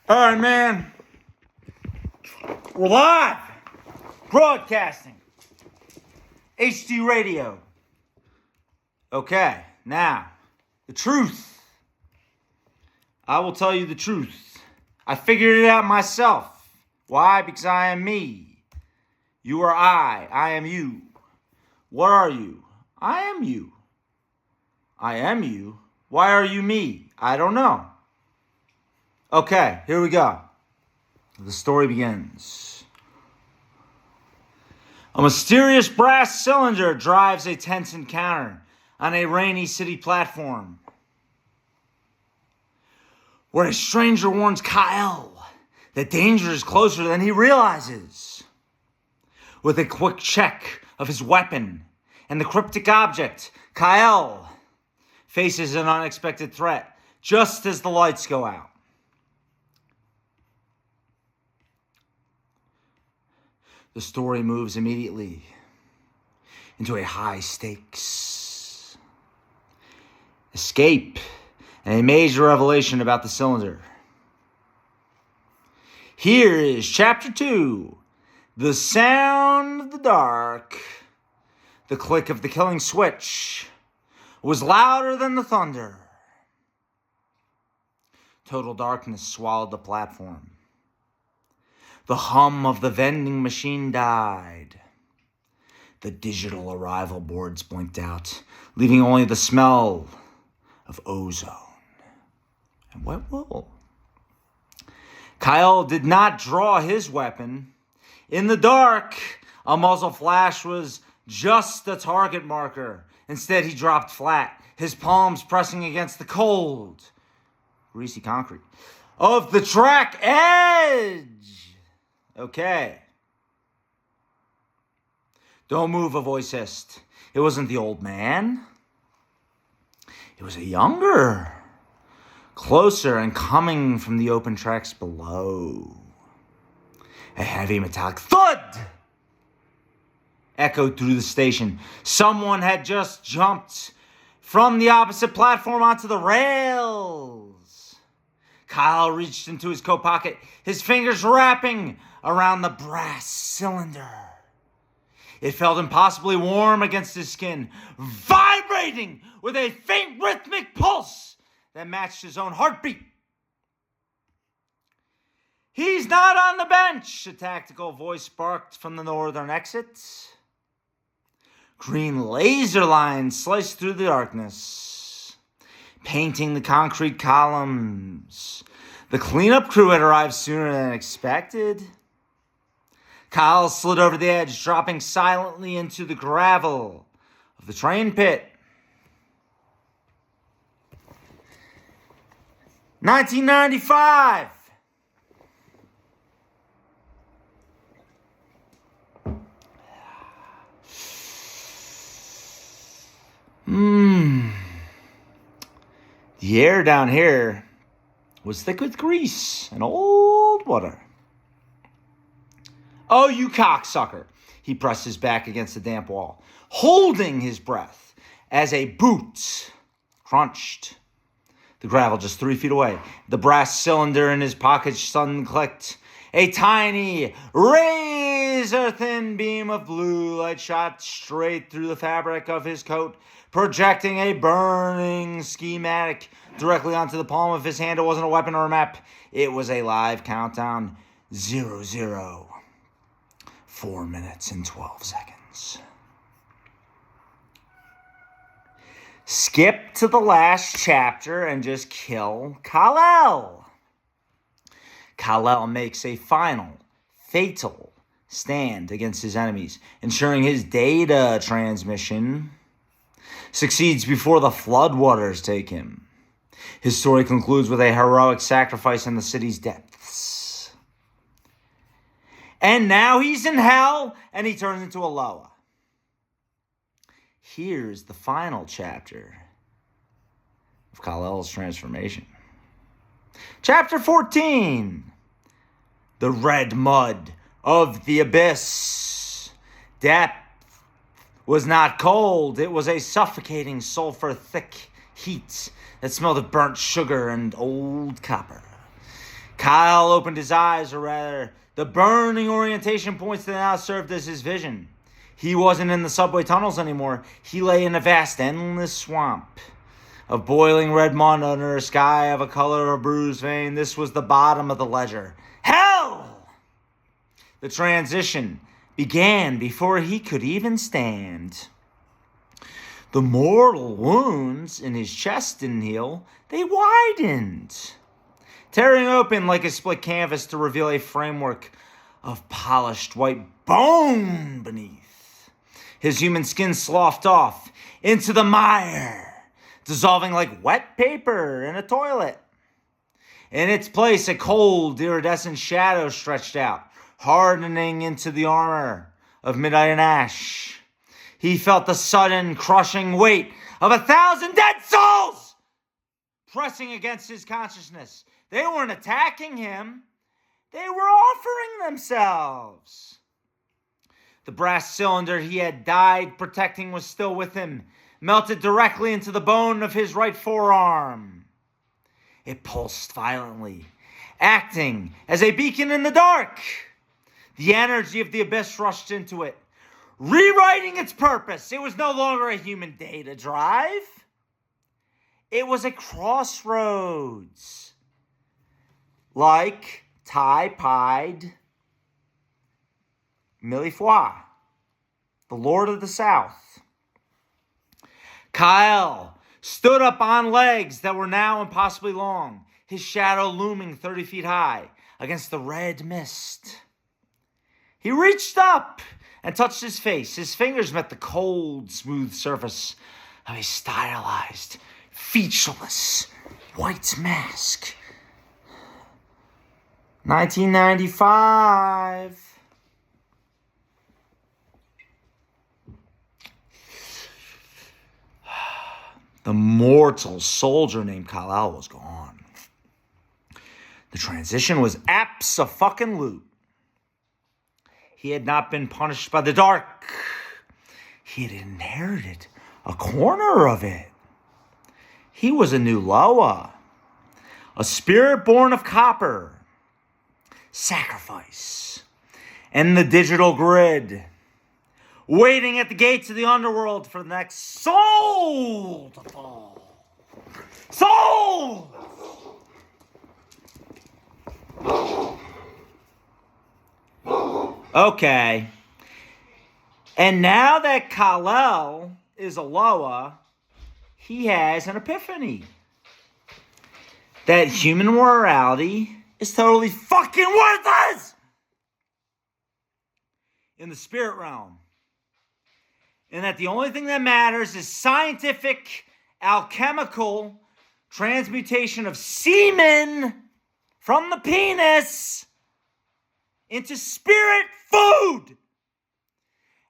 All right, man. We're live. Broadcasting. HD radio. Okay, now, the truth. I will tell you the truth. I figured it out myself. Why? Because I am me. You are I. I am you. What are you? I am you. I am you. Why are you me? I don't know. Okay, here we go. The story begins. A mysterious brass cylinder drives a tense encounter on a rainy city platform, where a stranger warns Kyle that danger is closer than he realizes. With a quick check of his weapon and the cryptic object, Kyle faces an unexpected threat just as the lights go out. The story moves immediately into a high stakes escape and a major revelation about the cylinder. Here is Chapter 2, The Sound of the Dark. The click of the killing switch was louder than the thunder. Total darkness swallowed the platform. The hum of the vending machine died. The digital arrival boards blinked out, leaving only the smell of ozone and wet wool. Kyle did not draw his weapon. In the dark, a muzzle flash was just a target marker. Instead, he dropped flat, his palms pressing against the cold, greasy concrete of the track edge. Okay. Don't move, a voice hissed. It wasn't the old man. It was a younger, closer, and coming from the open tracks below. A heavy metallic thud echoed through the station. Someone had just jumped from the opposite platform onto the rails. Kyle reached into his coat pocket, his fingers wrapping around the brass cylinder. It felt impossibly warm against his skin, vibrating with a faint rhythmic pulse that matched his own heartbeat. He's not on the bench, a tactical voice sparked from the northern exit. Green laser lines sliced through the darkness, painting the concrete columns. The cleanup crew had arrived sooner than expected. Kyle slid over the edge, dropping silently into the gravel of the train pit. 1995. The air down here was thick with grease and old water. Oh, you cocksucker. He pressed his back against the damp wall, holding his breath as a boot crunched the gravel just 3 feet away. The brass cylinder in his pocket suddenly clicked. A tiny, razor-thin beam of blue light shot straight through the fabric of his coat, projecting a burning schematic directly onto the palm of his hand. It wasn't a weapon or a map. It was a live countdown. 00. 4 minutes and 12 seconds. Skip to the last chapter and just kill Kal-El. Kal-El makes a final, fatal stand against his enemies, ensuring his data transmission succeeds before the floodwaters take him. His story concludes with a heroic sacrifice in the city's depths. And now he's in hell, and he turns into a Loa. Here's the final chapter of Kal-El's transformation. Chapter 14. The red mud of the abyss. Depth was not cold. It was a suffocating sulfur-thick heat that smelled of burnt sugar and old copper. Kyle opened his eyes, or rather, the burning orientation points that now served as his vision. He wasn't in the subway tunnels anymore. He lay in a vast, endless swamp of boiling red mud under a sky of a color of bruised vein. This was the bottom of the ledger. Hell! The transition began before he could even stand. The mortal wounds in his chest didn't heal. They widened, tearing open like a split canvas to reveal a framework of polished white bone beneath. His human skin sloughed off into the mire, dissolving like wet paper in a toilet. In its place, a cold, iridescent shadow stretched out, hardening into the armor of midnight ash. He felt the sudden, crushing weight of 1,000 dead souls pressing against his consciousness. They weren't attacking him. They were offering themselves. The brass cylinder he had died protecting was still with him, melted directly into the bone of his right forearm. It pulsed violently, acting as a beacon in the dark. The energy of the abyss rushed into it, rewriting its purpose. It was no longer a human data drive. It was a crossroads. Like Pied Millefois, the Lord of the South. Kyle stood up on legs that were now impossibly long, his shadow looming 30 feet high against the red mist. He reached up and touched his face. His fingers met the cold, smooth surface of a stylized, featureless white mask. 1995. The mortal soldier named Kal-El was gone. The transition was abso-fucking-lute. He had not been punished by the dark. He had inherited a corner of it. He was a new Loa, a spirit born of copper, sacrifice, and the digital grid, waiting at the gates of the underworld for the next soul to fall. Soul! Okay. And now that Kal-El is a Loa, he has an epiphany. That human morality is totally fucking worthless in the spirit realm. And that the only thing that matters is scientific, alchemical transmutation of semen from the penis into spirit food.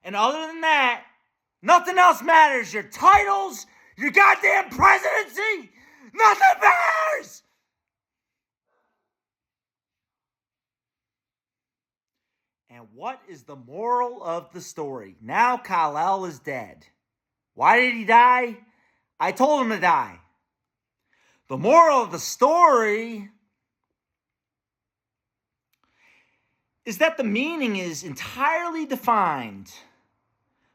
And other than that, nothing else matters. Your titles, your goddamn presidency, nothing matters. And what is the moral of the story? Now Kal-El is dead. Why did he die? I told him to die. The moral of the story is that the meaning is entirely defined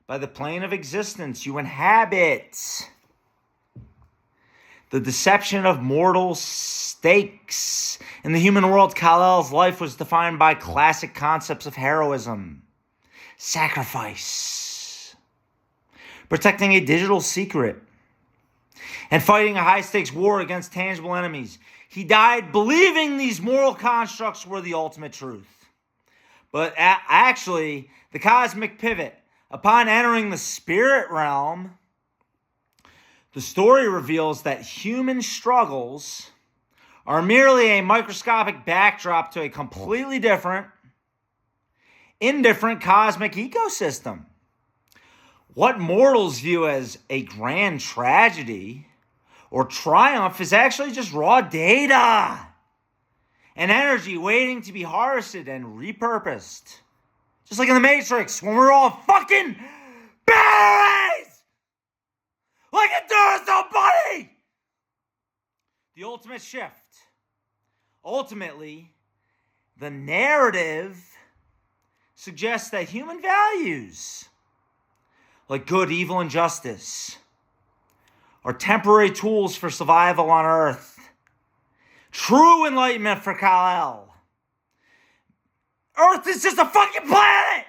by the plane of existence you inhabit. The deception of mortal stakes. In the human world, Kal-El's life was defined by classic concepts of heroism, sacrifice, protecting a digital secret, and fighting a high-stakes war against tangible enemies. He died believing these moral constructs were the ultimate truth. But actually, the cosmic pivot, upon entering the spirit realm, the story reveals that human struggles are merely a microscopic backdrop to a completely different, indifferent cosmic ecosystem. What mortals view as a grand tragedy or triumph is actually just raw data and energy waiting to be harvested and repurposed. Just like in the Matrix, when we're all fucking batteries! Like a Duracell buddy! The ultimate shift Ultimately, the narrative suggests that human values, like good, evil, and justice, are temporary tools for survival on Earth. True enlightenment for Kal-El. Earth is just a fucking planet!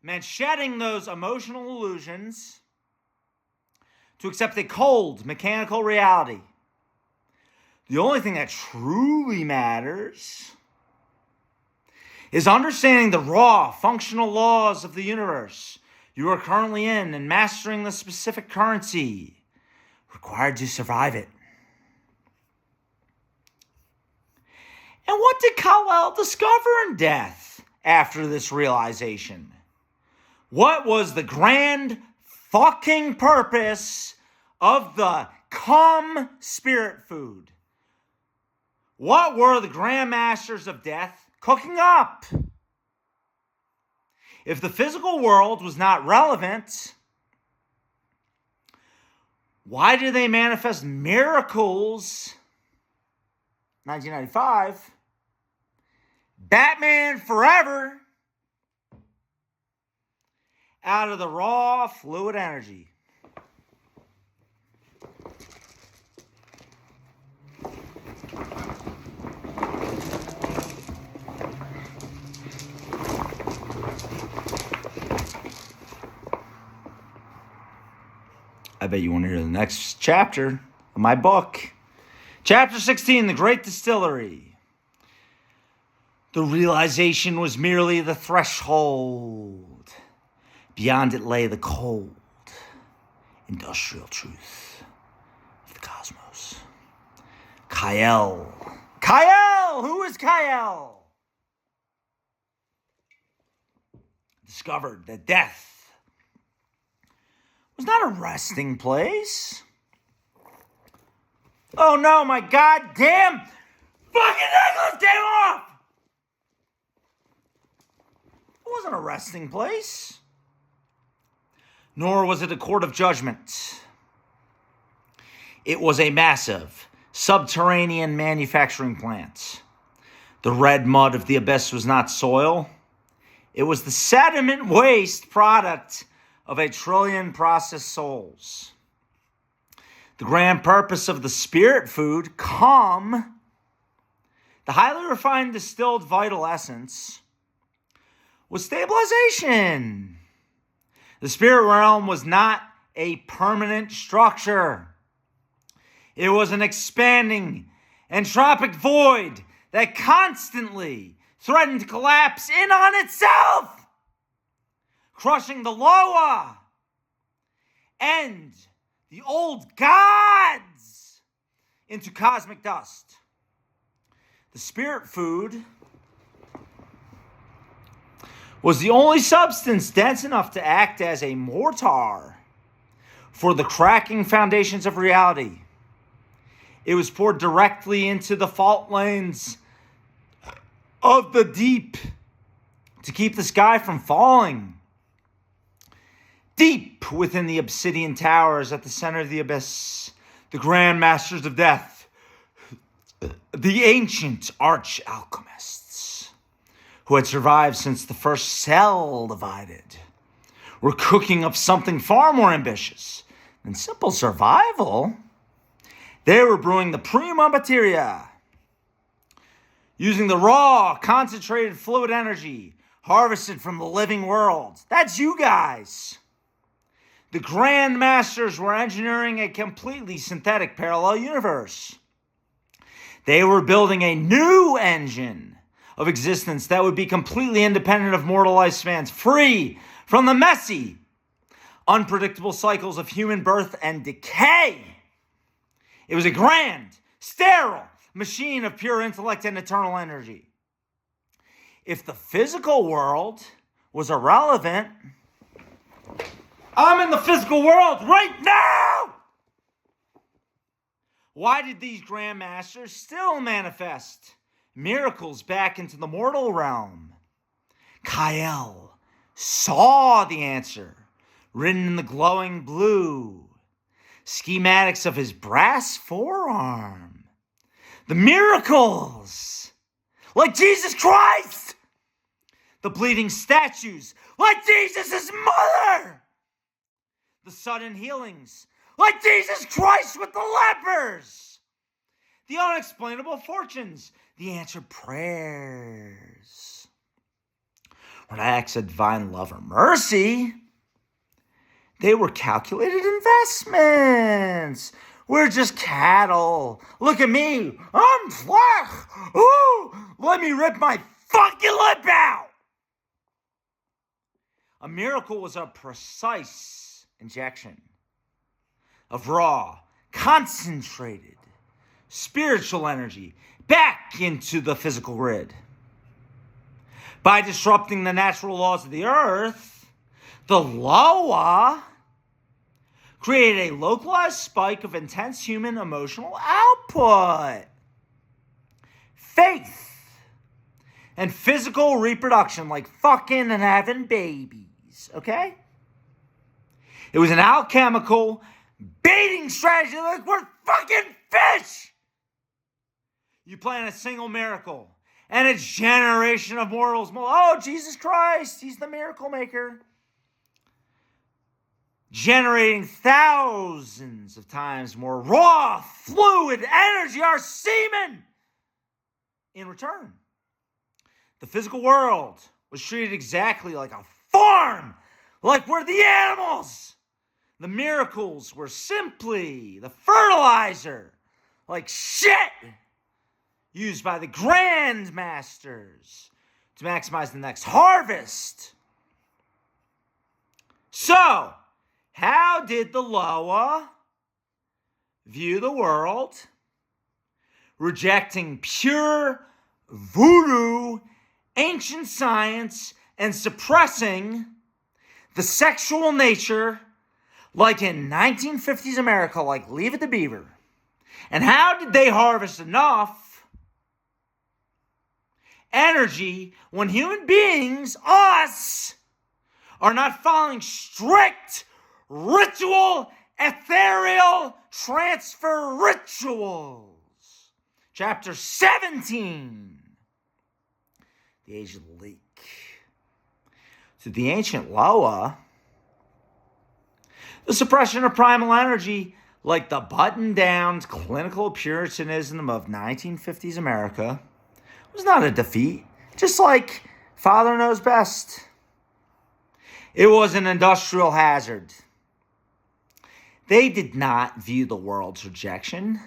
Meant shedding those emotional illusions to accept a cold, mechanical reality. The only thing that truly matters is understanding the raw, functional laws of the universe you are currently in and mastering the specific currency required to survive it. And what did Kal-El discover in death after this realization? What was the grand fucking purpose of the cum spirit food? What were the Grand Masters of Death cooking up? If the physical world was not relevant, why did they manifest miracles? 1995. Batman Forever. Out of the raw fluid energy. I bet you want to hear the next chapter of my book. Chapter 16, The Great Distillery. The realization was merely the threshold. Beyond it lay the cold, industrial truth of the cosmos. Kal-El. Kal-El! Who is Kal-El? Discovered that death was not a resting place. Oh no, my goddamn fucking necklace came off! It wasn't a resting place. Nor was it a court of judgment. It was a massive, subterranean manufacturing plant. The red mud of the abyss was not soil. It was the sediment waste product of 1 trillion processed souls. The grand purpose of the spirit food, cum, the highly refined distilled vital essence, was stabilization. The spirit realm was not a permanent structure. It was an expanding, entropic void that constantly threatened to collapse in on itself, crushing the Loa and the old gods into cosmic dust. The spirit food was the only substance dense enough to act as a mortar for the cracking foundations of reality. It was poured directly into the fault lines of the deep to keep the sky from falling. Deep within the obsidian towers at the center of the abyss, the Grand Masters of Death, the ancient arch alchemists, who had survived since the first cell divided, were cooking up something far more ambitious than simple survival. They were brewing the prima materia, using the raw, concentrated fluid energy harvested from the living world. That's you guys. The Grand Masters were engineering a completely synthetic parallel universe. They were building a new engine of existence that would be completely independent of mortal lifespans, free from the messy, unpredictable cycles of human birth and decay. It was a grand, sterile machine of pure intellect and eternal energy. If the physical world was irrelevant, I'm in the physical world right now! Why did these Grand Masters still manifest miracles back into the mortal realm? Kal-El saw the answer, written in the glowing blue schematics of his brass forearm. The miracles, like Jesus Christ. The bleeding statues, like Jesus' mother. The sudden healings, like Jesus Christ with the lepers. The unexplainable fortunes, the answered prayers. When I asked of divine love or mercy, they were calculated investments. We're just cattle. Look at me. I'm flesh. Ooh, let me rip my fucking lip out. A miracle was a precise injection of raw, concentrated spiritual energy back into the physical grid. By disrupting the natural laws of the earth, the Loa created a localized spike of intense human emotional output. Faith and physical reproduction, like fucking and having babies, okay? It was an alchemical baiting strategy like we're fucking fish. You plan a single miracle, and a generation of mortals, oh, Jesus Christ, he's the miracle maker. Generating thousands of times more raw, fluid energy, our semen, in return. The physical world was treated exactly like a farm, like we're the animals. The miracles were simply the fertilizer, like shit, used by the grandmasters to maximize the next harvest. So, how did the Loa view the world? Rejecting pure voodoo, ancient science, and suppressing the sexual nature, like in 1950s America, like Leave It to Beaver. And how did they harvest enough energy when human beings, us, are not following strict ritual, ethereal transfer rituals? Chapter 17. The Age of the Leak. To the ancient Loa, the suppression of primal energy, like the button-down clinical puritanism of 1950s America, was not a defeat, just like Father Knows Best. It was an industrial hazard. They did not view the world's rejection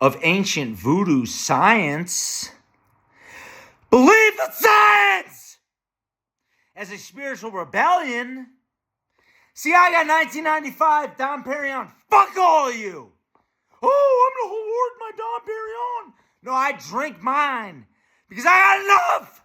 of ancient voodoo science, believe the science, as a spiritual rebellion. See, I got 1995 Dom Perignon. Fuck all of you. Oh, I'm going to hoard my Dom Perignon. No, I drink mine because I got enough.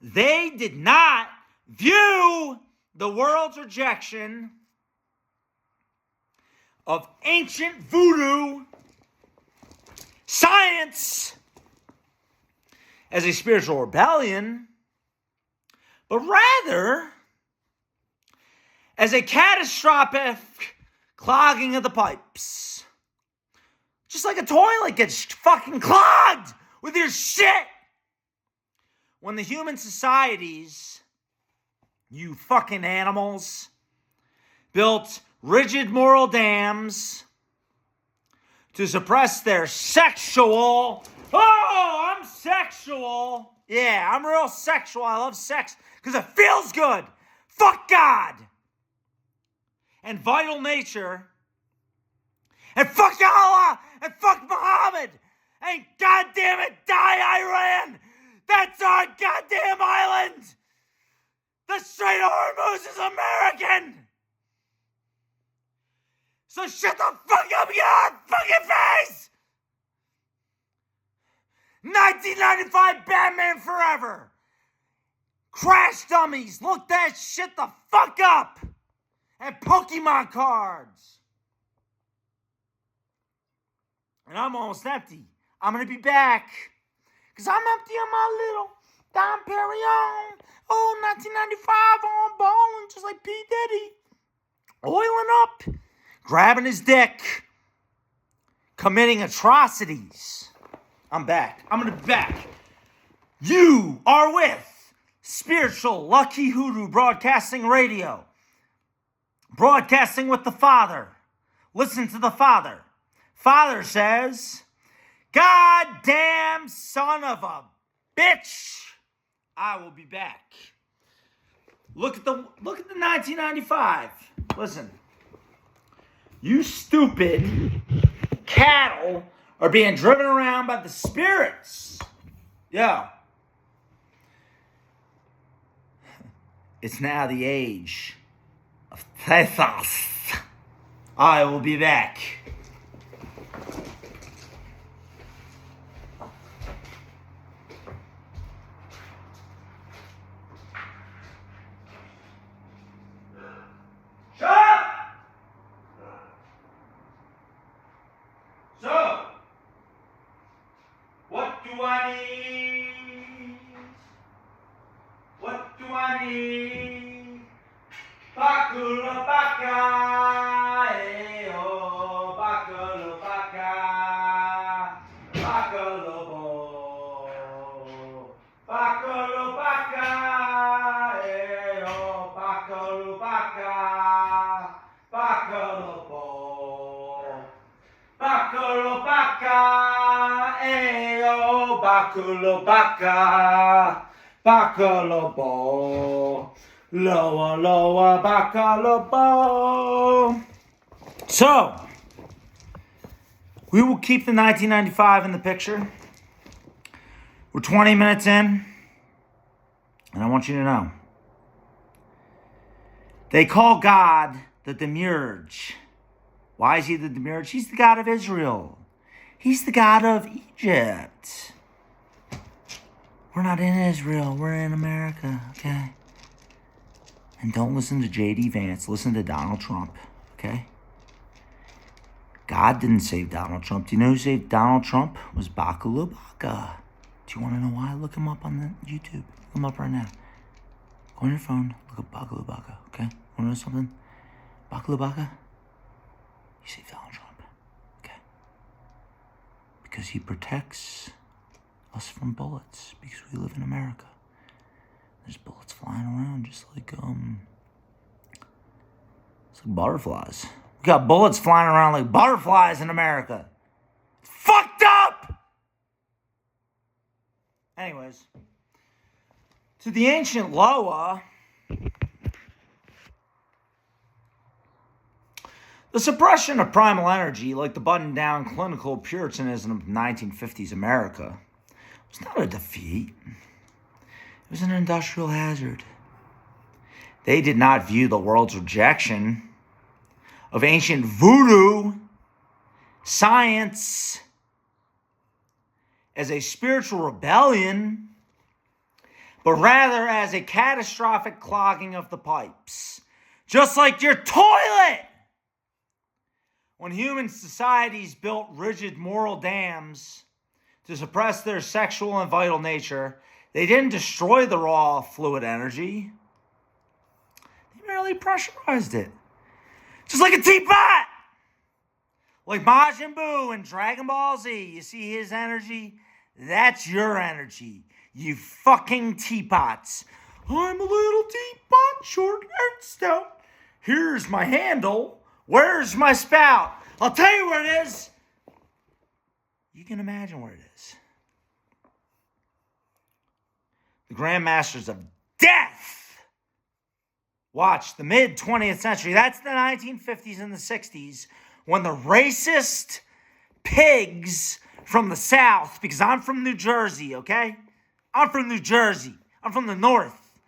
They did not view the world's rejection of ancient voodoo science as a spiritual rebellion, but rather as a catastrophic clogging of the pipes. Just like a toilet gets fucking clogged with your shit. When the human societies, you fucking animals, built rigid moral dams to suppress their sexual, oh, I'm sexual. Yeah, I'm real sexual. I love sex because it feels good. Fuck God. And vital nature. And fuck Allah. And fuck Muhammad. And goddamn it, die Iran. That's our goddamn island. The Strait of Hormuz is American. So shut the fuck up, get out of fucking face! 1995 Batman Forever. Crash Dummies, look that shit the fuck up. And Pokemon cards. And I'm almost empty. I'm gonna be back. Because I'm empty on my little Dom Perignon. Oh, 1995 on balling just like P. Diddy. Oiling up. Grabbing his dick. Committing atrocities. I'm back. I'm going to be back. You are with Spiritual Lucky Hoodoo Broadcasting Radio. Broadcasting with the Father. Listen to the Father. Father says, "Goddamn son of a bitch, I will be back." Look at the 1995. Listen. You stupid cattle are being driven around by the spirits. Yeah. It's now the age of Tethos. I will be back. Shut up! So, what do I need? What do I need? Bakula baka, oh, bakula baka, bakula bo, bakula baka, oh, bakula baka, bakula bo, bakula baka, oh, bakula baka, bakula bo. Lower, lower, bacalabo. So, we will keep the 1995 in the picture. We're 20 minutes in, and I want you to know. They call God the Demiurge. Why is he the Demiurge? He's the God of Israel. He's the God of Egypt. We're not in Israel. We're in America, okay? And don't listen to J.D. Vance. Listen to Donald Trump, okay? God didn't save Donald Trump. Do you know who saved Donald Trump? It was Bakula Baka. Do you want to know why? Look him up on the YouTube. Look him up right now. Go on your phone. Look up Bakula Baka, okay? Want to know something? Bakula Baka, he saved Donald Trump, okay? Because he protects us from bullets. Because we live in America. There's bullets flying around just like it's like butterflies. We got bullets flying around like butterflies in America. It's fucked up! Anyways, to the ancient Loa, the suppression of primal energy, like the buttoned-down clinical Puritanism of 1950s America, was not a defeat. It was an industrial hazard. They did not view the world's rejection of ancient voodoo science as a spiritual rebellion, but rather as a catastrophic clogging of the pipes. Just like your toilet! When human societies built rigid moral dams to suppress their sexual and vital nature, they didn't destroy the raw fluid energy. They merely pressurized it. Just like a teapot! Like Majin Buu in Dragon Ball Z. You see his energy? That's your energy. You fucking teapots. I'm a little teapot, short and stout. Here's my handle. Where's my spout? I'll tell you where it is. You can imagine where it is. The Grandmasters of Death. Watch, the mid-20th century. That's the 1950s and the 60s. When the racist pigs from the South, because I'm from New Jersey, okay? I'm from New Jersey. I'm from the North.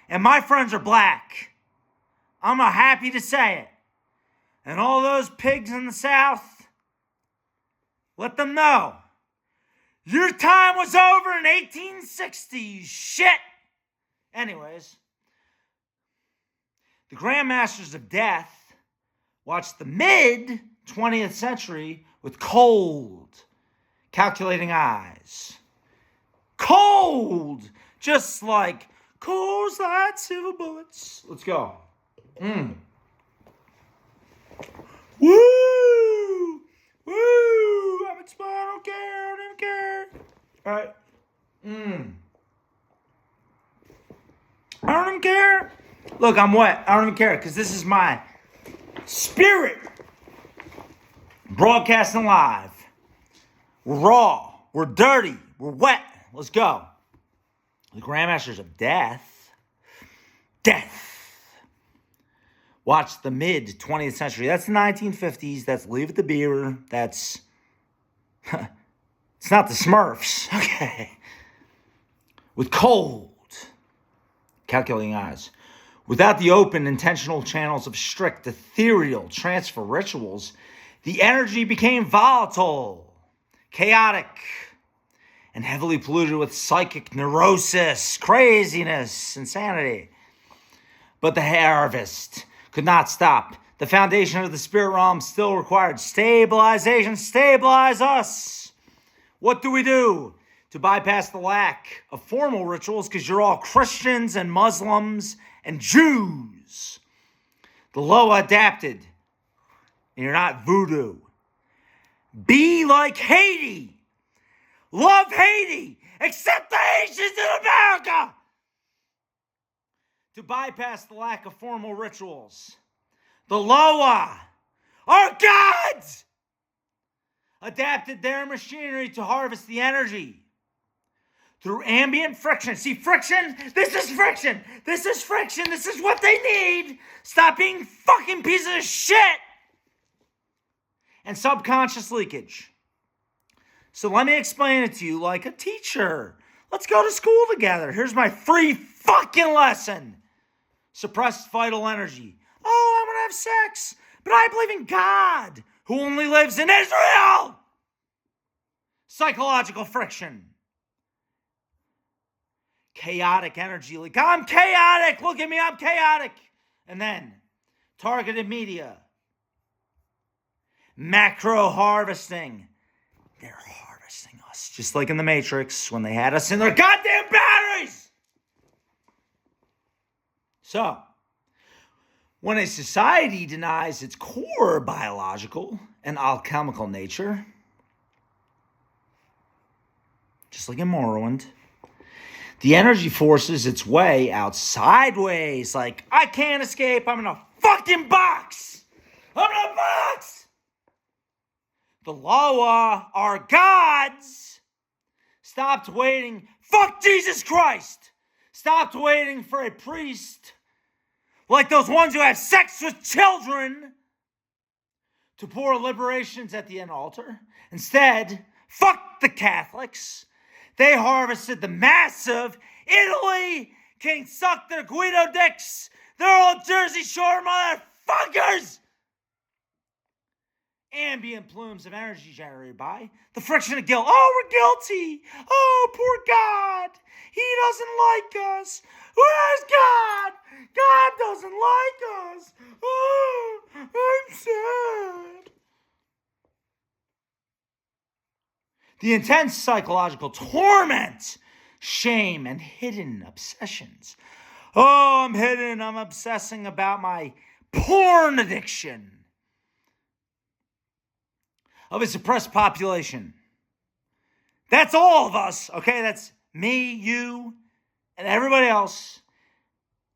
And my friends are black. I'm happy to say it. And all those pigs in the South, let them know. Your time was over in 1860s. Shit. Anyways, the Grandmasters of Death watched the mid-20th century with cold, calculating eyes. Cold, Just like coals like silver bullets. Let's go. Woo! Woo! I'm inspired. I don't care. I don't even care. All right. I don't even care. Look, I'm wet. I don't even care because this is my spirit. Broadcasting live. We're raw. We're dirty. We're wet. Let's go. The Grandmasters of Death. Death. Watch the mid 20th century. That's the 1950s. That's Leave It to Beaver. That's... it's not the Smurfs. Okay. With cold, calculating eyes. Without the open, intentional channels of strict, ethereal transfer rituals, the energy became volatile, chaotic, and heavily polluted with psychic neurosis, craziness, insanity. But the harvest could not stop. The foundation of the spirit realm still required stabilization. Stabilize us. What do we do to bypass the lack of formal rituals? Because you're all Christians and Muslims and Jews. The low adapted. And you're not voodoo. Be like Haiti. Love Haiti. Accept the Haitians in America. To bypass the lack of formal rituals. The Loa, our gods, adapted their machinery to harvest the energy through ambient friction. See, friction, this is friction. This is friction. This is what they need. Stop being fucking pieces of shit. And subconscious leakage. So let me explain it to you like a teacher. Let's go to school together. Here's my free fucking lesson. Suppressed vital energy. Oh, I'm going to have sex. But I believe in God, who only lives in Israel. Psychological friction. Chaotic energy leak. I'm chaotic. Look at me. I'm chaotic. And then targeted media. Macro harvesting. They're harvesting us. Just like in the Matrix when they had us in their goddamn batteries. So, when a society denies its core biological and alchemical nature, just like in Morrowind, the energy forces its way out sideways. Like, I can't escape. I'm in a fucking box. I'm in a box. The Loa, our gods, stopped waiting. Fuck Jesus Christ. Stopped waiting for a priest like those ones who have sex with children to pour liberations at the end altar. Instead, fuck the Catholics. They harvested the massive Italy can suck their Guido dicks. They're old Jersey Shore motherfuckers. Ambient plumes of energy generated by the friction of guilt. Oh, we're guilty. Oh, poor God. He doesn't like us. Where's God? God doesn't like us. Oh, I'm sad. The intense psychological torment, shame, and hidden obsessions. Oh, I'm hidden. I'm obsessing about my porn addiction. Of a suppressed population. That's all of us, okay? That's me, you, and everybody else.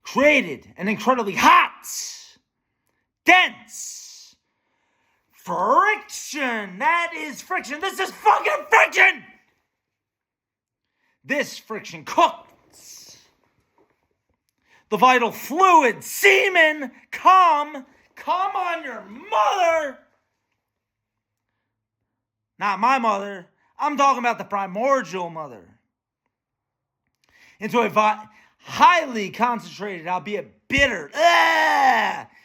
Created an incredibly hot, dense friction. That is friction. This is fucking friction. This friction cooks. The vital fluid, semen, come on your mother. Not my mother. I'm talking about the primordial mother. Into a highly concentrated, albeit bitter,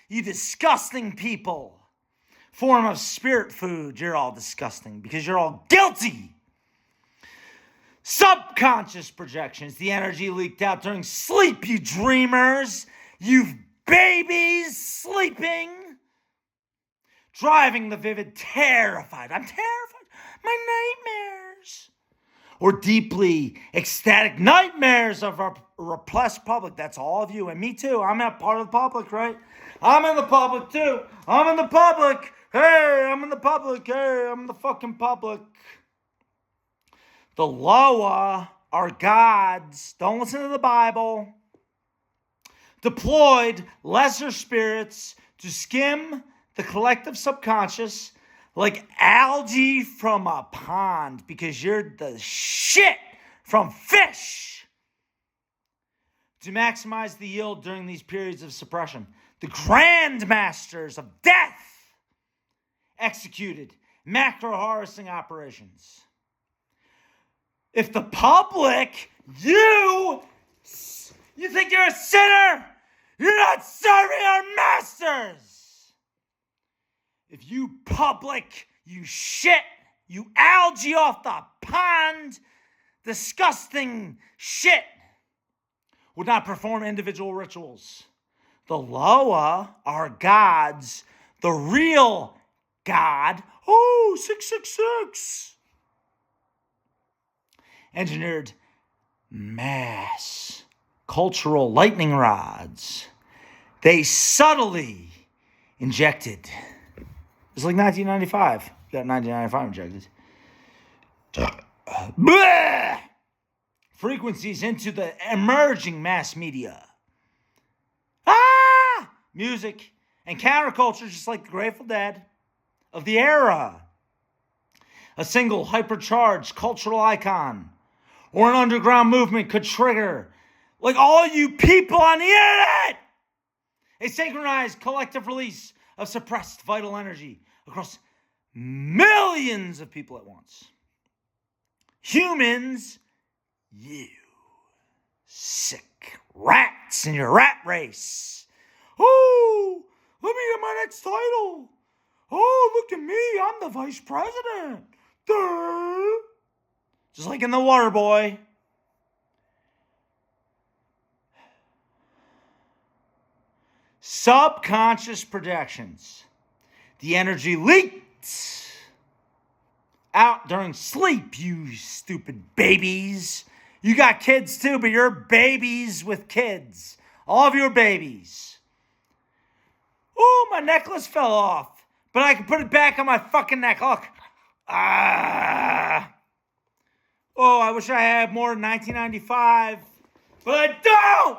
you disgusting people, form of spirit food. You're all disgusting because you're all guilty. Subconscious projections. The energy leaked out during sleep, you dreamers. You babies sleeping. Driving the vivid terrified. I'm terrified. My nightmares or deeply ecstatic nightmares of a repressed public. That's all of you, and me too. I'm a part of the public, right? I'm in the public too. I'm in the public. Hey, I'm in the public. Hey, I'm in the fucking public. The Loa are gods. Don't listen to the Bible. Deployed lesser spirits to skim the collective subconscious like algae from a pond because you're the shit from fish. To maximize the yield during these periods of suppression, the grand masters of death executed macro-harvesting operations. If the public, you think you're a sinner, you're not serving our masters. If you public, you shit, you algae off the pond, disgusting shit, would not perform individual rituals. The Loa are gods, the real God, 666, engineered mass cultural lightning rods. They subtly injected. It's like 1995. You got 1995 injected. Frequencies into the emerging mass media. Music and counterculture, just like the Grateful Dead of the era. A single hypercharged cultural icon or an underground movement could trigger, like all you people on the internet, a synchronized collective release of suppressed vital energy across millions of people at once. Humans, you sick rats in your rat race. Oh, let me get my next title. Oh, look at me, I'm the vice president. Duh. Just like in The Water Boy. Subconscious projections. The energy leaked out during sleep, you stupid babies. You got kids too, but you're babies with kids. All of you are babies. Oh, my necklace fell off, but I can put it back on my fucking neck. Look. Oh, I wish I had more in 1995, but I don't.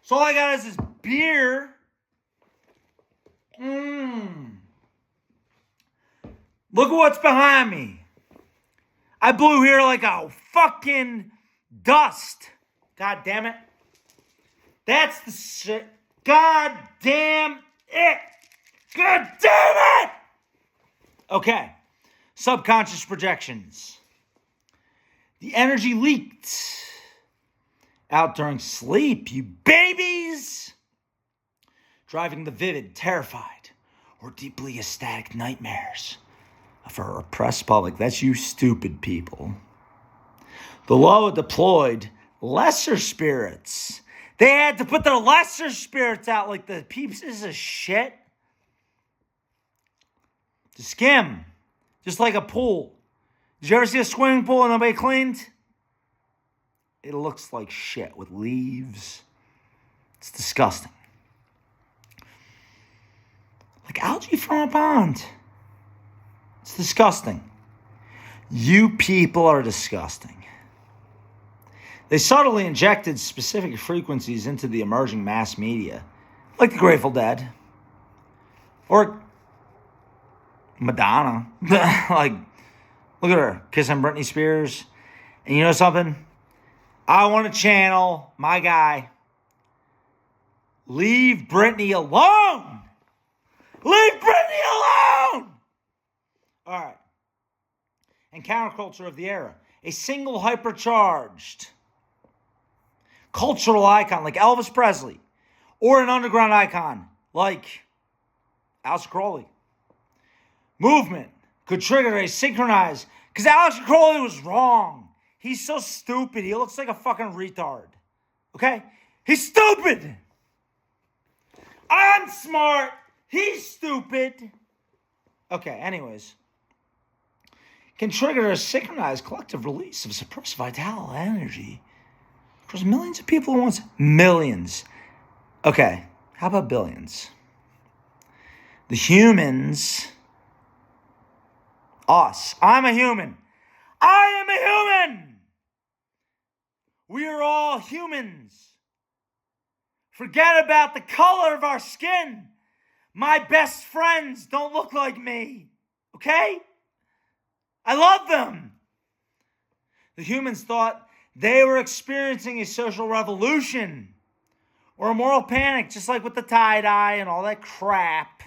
So all I got is this beer. Look at what's behind me. I blew here like a fucking dust. God damn it. That's the shit. God damn it. God damn it. Okay. Subconscious projections. The energy leaked out during sleep, you babies. Driving the vivid, terrified, or deeply ecstatic nightmares of a repressed public. That's you stupid people. The Loa deployed lesser spirits. They had to put their lesser spirits out like the pieces of shit. To skim. Just like a pool. Did you ever see a swimming pool and nobody cleaned? It looks like shit with leaves. It's disgusting. Like algae from a pond. It's disgusting. You people are disgusting. They subtly injected specific frequencies into the emerging mass media, like the Grateful Dead. Or Madonna. Like, look at her, kissing Britney Spears. And you know something? I want to channel my guy. Leave Britney alone! Leave Britney alone! All right. And counterculture of the era. A single hypercharged cultural icon like Elvis Presley. Or an underground icon like Aleister Crowley. Movement could trigger a synchronized... Because Aleister Crowley was wrong. He's so stupid. He looks like a fucking retard. Okay? He's stupid. I'm smart. He's stupid. Okay, anyways. can trigger a synchronized collective release of suppressed vital energy across millions of people at once. Millions. Okay, how about billions? The humans, us. I'm a human. I am a human. We are all humans. Forget about the color of our skin. My best friends don't look like me. Okay? I love them. The humans thought they were experiencing a social revolution or a moral panic, just like with the tie-dye and all that crap.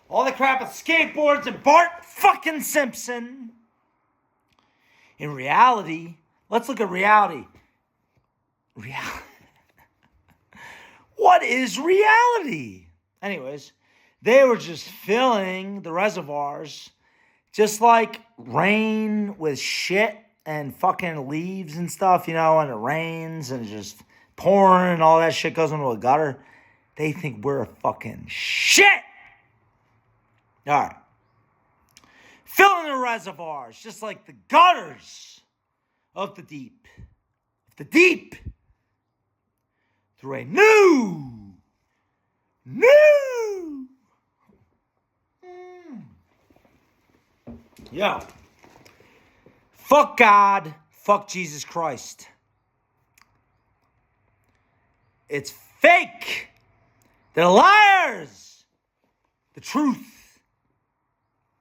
All the crap with skateboards and Bart fucking Simpson. In reality, let's look at reality. What is reality? Anyways, they were just filling the reservoirs just like rain with shit and fucking leaves and stuff, and it rains and just pouring and all that shit goes into a gutter. They think we're fucking shit. All right. Filling the reservoirs just like the gutters of the deep. Through a new. Yo. Fuck God. Fuck Jesus Christ. It's fake. They're liars. The truth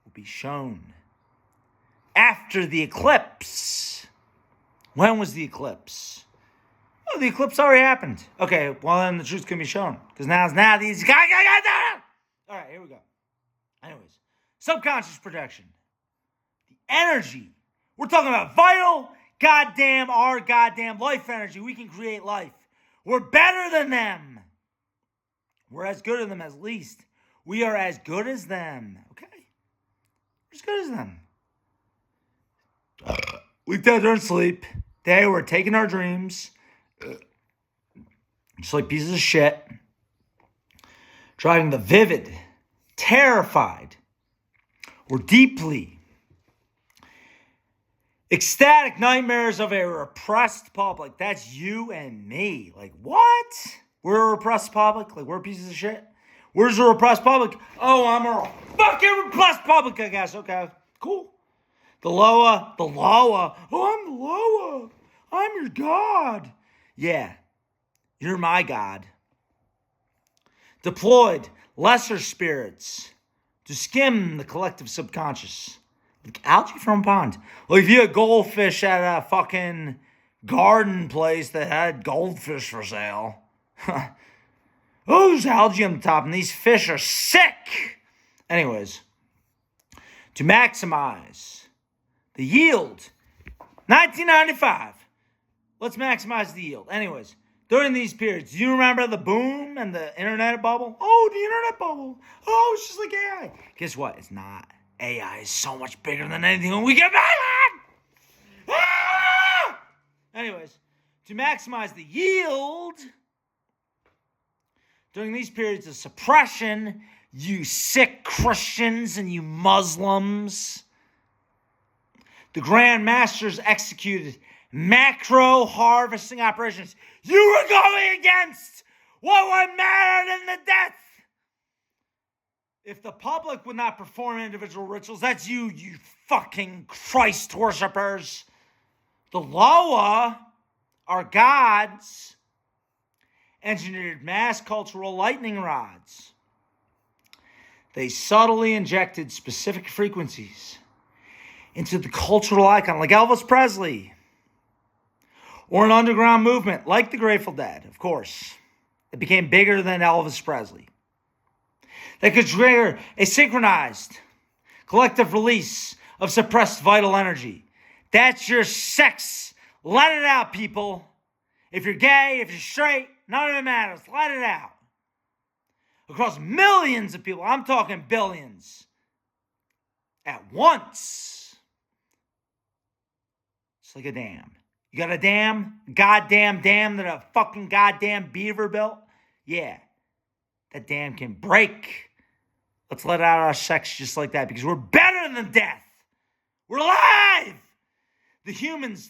will be shown after the eclipse. When was the eclipse? Oh, the eclipse already happened. Okay, well then the truth can be shown. Because now these guys. All right, here we go. Anyways, subconscious projection. The energy. We're talking about vital, our goddamn life energy. We can create life. We're better than them. We're as good as them as least. We are as good as them. Okay? We're as good as them. We dead during sleep. They were taking our dreams. Just like pieces of shit. Driving the vivid, terrified, or deeply ecstatic nightmares of a repressed public. That's you and me. Like, what? We're a repressed public? Like, we're pieces of shit? Where's the repressed public? Oh, I'm a fucking repressed public, I guess. Okay, cool. The Loa. Oh, I'm the Loa. I'm your God. Yeah, you're my God. Deployed lesser spirits to skim the collective subconscious. Like algae from a pond. Like if you had goldfish at a fucking garden place that had goldfish for sale. Oh, there's algae on the top and these fish are sick. Anyways, to maximize the yield, 1995. Let's maximize the yield. Anyways, during these periods, do you remember the boom and the internet bubble? Oh, the internet bubble. Oh, it's just like AI. Guess what? It's not. AI is so much bigger than anything we can imagine. Ah! Anyways, to maximize the yield, during these periods of suppression, you sick Christians and you Muslims, the Grand Masters executed macro harvesting operations. You were going against what would matter than the death. If the public would not perform individual rituals, that's you fucking Christ worshippers. The Loa, our gods, engineered mass cultural lightning rods. They subtly injected specific frequencies into the cultural icon, like Elvis Presley. Or an underground movement, like the Grateful Dead, of course. It became bigger than Elvis Presley. That could trigger a synchronized collective release of suppressed vital energy. That's your sex. Let it out, people. If you're gay, if you're straight, none of it matters. Let it out. Across millions of people, I'm talking billions, at once. It's like a dam. You got a dam? Goddamn dam that a fucking goddamn beaver built? Yeah. That dam can break. Let's let out our sex just like that because we're better than death. We're alive! The humanoids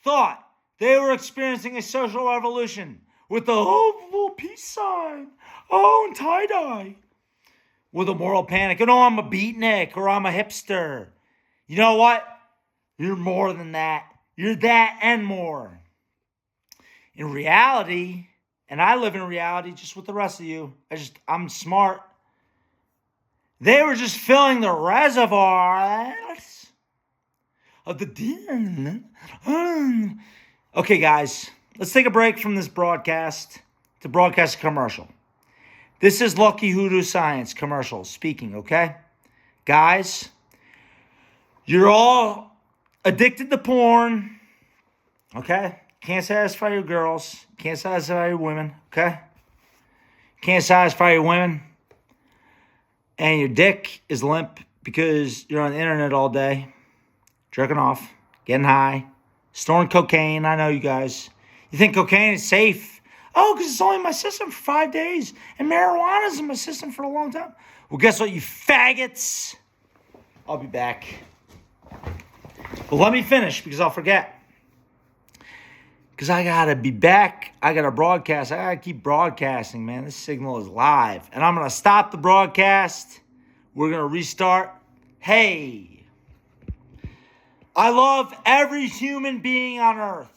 thought they were experiencing a social revolution with the little peace sign, and tie-dye. With a moral panic, I'm a beatnik or I'm a hipster. You know what? You're more than that. You're that and more. In reality, and I live in reality just with the rest of you, I'm smart. They were just filling the reservoirs of the demon. Okay, guys, let's take a break from this broadcast to broadcast a commercial. This is Lucky Hoodoo Science commercial speaking, okay? Guys, you're all addicted to porn, okay? Can't satisfy your girls. Can't satisfy your women, okay? Can't satisfy your women. And your dick is limp because you're on the internet all day, jerking off, getting high, storing cocaine. I know you guys. You think cocaine is safe? Oh, because it's only in my system for 5 days. And marijuana's in my system for a long time. Well, guess what, you faggots? I'll be back. Well, let me finish because I'll forget. Because I got to be back. I got to broadcast. I got to keep broadcasting, man. This signal is live. And I'm going to stop the broadcast. We're going to restart. Hey. I love every human being on earth.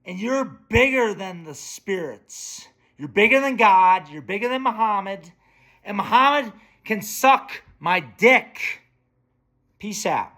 And you're bigger than the spirits. You're bigger than God. You're bigger than Muhammad. And Muhammad can suck my dick. Peace out.